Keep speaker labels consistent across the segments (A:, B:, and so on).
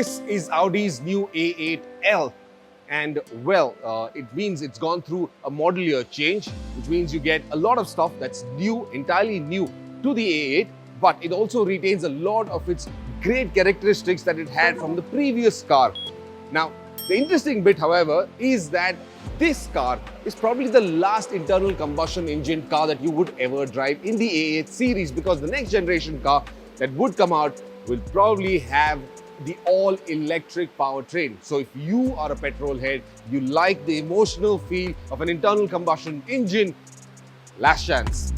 A: This is Audi's new A8L, and it means it's gone through a model year change, which means you get a lot of stuff that's new, entirely new to the A8, but it also retains a lot of its great characteristics that it had from the previous car. Now, the interesting bit, however, is that this car is probably the last internal combustion engine car that you would ever drive in the A8 series, because the next generation car that would come out will probably have the all-electric powertrain. So if you are a petrol head, you like the emotional feel of an internal combustion engine, last chance.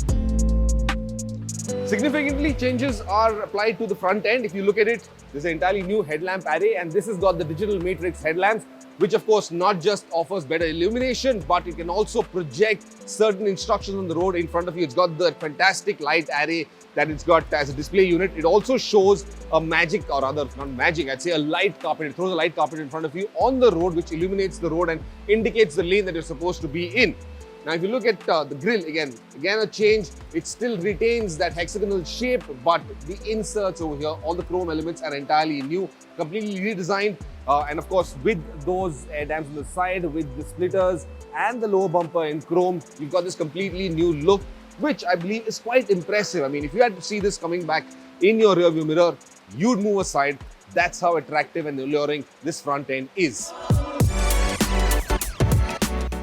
A: Significantly, changes are applied to the front end. If you look at it, there's an entirely new headlamp array, and this has got the digital matrix headlamps, which of course not just offers better illumination, but it can also project certain instructions on the road in front of you. It's got the fantastic light array that it's got as a display unit. It also shows a magic, or rather not magic, I'd say a light carpet. It throws a light carpet in front of you on the road, which illuminates the road and indicates the lane that you're supposed to be in. Now, if you look at the grille, again a change. It still retains that hexagonal shape, but the inserts over here, all the chrome elements are entirely new, completely redesigned. And of course, with those air dams on the side, with the splitters and the lower bumper in chrome, you've got this completely new look, which I believe is quite impressive. I mean, if you had to see this coming back in your rearview mirror, you'd move aside. That's how attractive and alluring this front end is.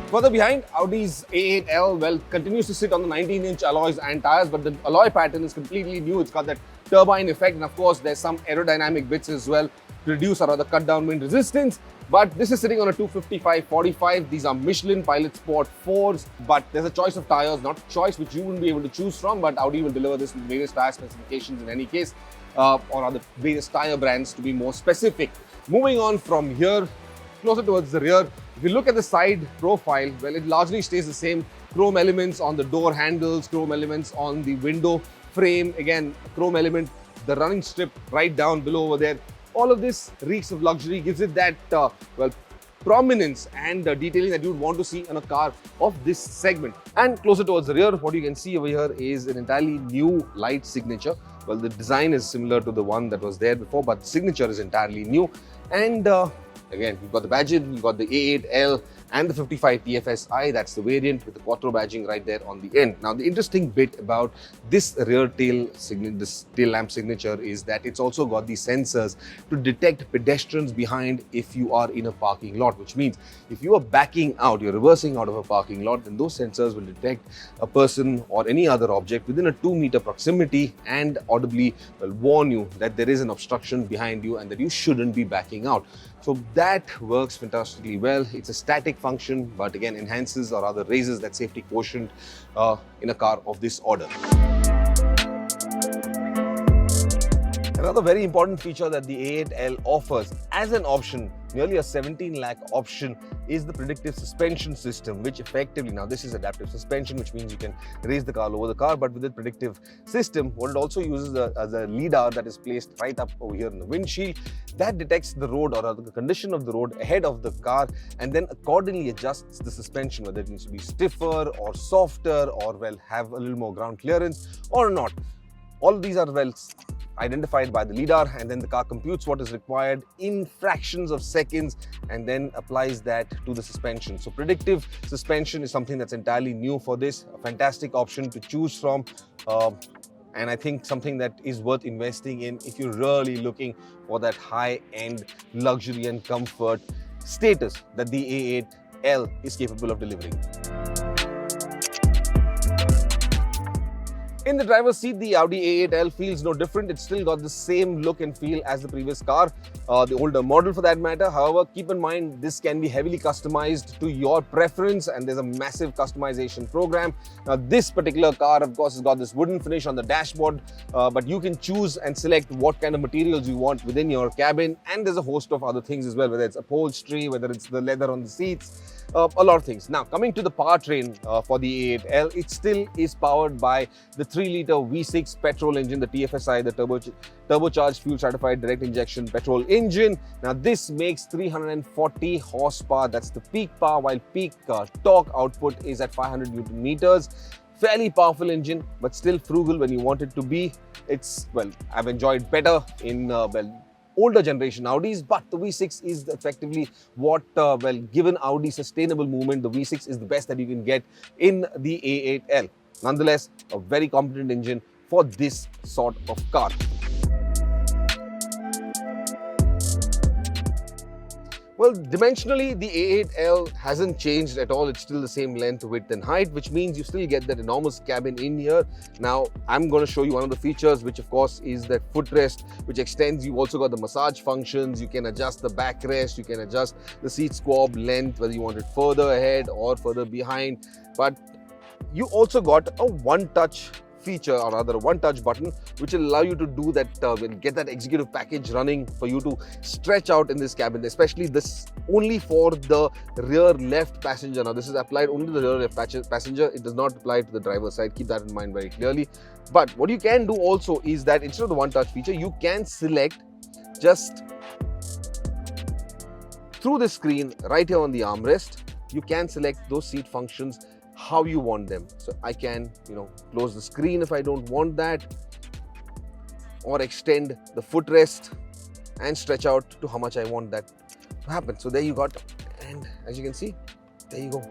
A: Further behind, Audi's A8L, continues to sit on the 19-inch alloys and tires, but the alloy pattern is completely new. It's got that turbine effect, and of course, there's some aerodynamic bits as well to reduce or rather cut down wind resistance. But this is sitting on a 255/45. These are Michelin Pilot Sport 4s, but there's a choice of tires, not a choice which you wouldn't be able to choose from, but Audi will deliver this with various tire specifications in any case, or other various tire brands to be more specific. Moving on from here, closer towards the rear, if you look at the side profile, well, it largely stays the same. Chrome elements on the door handles, chrome elements on the window frame, again, chrome element, the running strip right down below over there. All of this reeks of luxury, gives it that, prominence and detailing that you would want to see in a car of this segment. And closer towards the rear, what you can see over here is an entirely new light signature. Well, the design is similar to the one that was there before, but the signature is entirely new. And again, you've got the badging, you've got the A8L and the 55 TFSI. That's the variant with the Quattro badging right there on the end. Now, the interesting bit about this rear tail lamp signature is that it's also got these sensors to detect pedestrians behind if you are in a parking lot, which means if you are backing out, you're reversing out of a parking lot, then those sensors will detect a person or any other object within a 2-meter proximity and audibly will warn you that there is an obstruction behind you and that you shouldn't be backing out. So that works fantastically well. It's a static function, but again enhances or rather raises that safety quotient in a car of this order. Another very important feature that the A8L offers as an option, nearly a 17 lakh option, is the predictive suspension system, which effectively, now this is adaptive suspension, which means you can raise the car, lower the car, but with the predictive system, what it also uses as a lidar that is placed right up over here in the windshield, that detects the road or the condition of the road ahead of the car and then accordingly adjusts the suspension, whether it needs to be stiffer or softer or have a little more ground clearance or not. All of these are identified by the lidar, and then the car computes what is required in fractions of seconds and then applies that to the suspension. So predictive suspension is something that's entirely new for this, a fantastic option to choose from, and I think something that is worth investing in if you're really looking for that high-end luxury and comfort status that the A8L is capable of delivering. In the driver's seat, the Audi A8L feels no different. It's still got the same look and feel as the previous car, the older model for that matter. However, keep in mind, this can be heavily customized to your preference, and there's a massive customization program. Now, this particular car, of course, has got this wooden finish on the dashboard, but you can choose and select what kind of materials you want within your cabin, and there's a host of other things as well, whether it's upholstery, whether it's the leather on the seats, a lot of things. Now, coming to the powertrain for the A8L, it still is powered by the 3-liter V6 petrol engine, the TFSI, the turbocharged fuel certified direct injection petrol engine. Now, this makes 340 horsepower. That's the peak power, while peak torque output is at 500 Newton meters. Fairly powerful engine, but still frugal when you want it to be. It's, I've enjoyed better in, older generation Audis, but the V6 is effectively what, given Audi's sustainable movement, the V6 is the best that you can get in the A8L. Nonetheless, a very competent engine for this sort of car. Well, dimensionally, the A8L hasn't changed at all. It's still the same length, width and height, which means you still get that enormous cabin in here. Now, I'm going to show you one of the features, which of course is that footrest, which extends. You've also got the massage functions. You can adjust the backrest. You can adjust the seat squab length, whether you want it further ahead or further behind. But you also got a one-touch feature, or rather a one-touch button, which will allow you to do that, get that executive package running for you to stretch out in this cabin, especially this only for the rear left passenger. Now, this is applied only to the rear left passenger. It does not apply to the driver's side. Keep that in mind very clearly. But what you can do also is that instead of the one-touch feature, you can select just through the screen right here on the armrest. You can select those seat functions how you want them. So I can, close the screen if I don't want that, or extend the footrest and stretch out to how much I want that to happen. So there you got, and as you can see, there you go.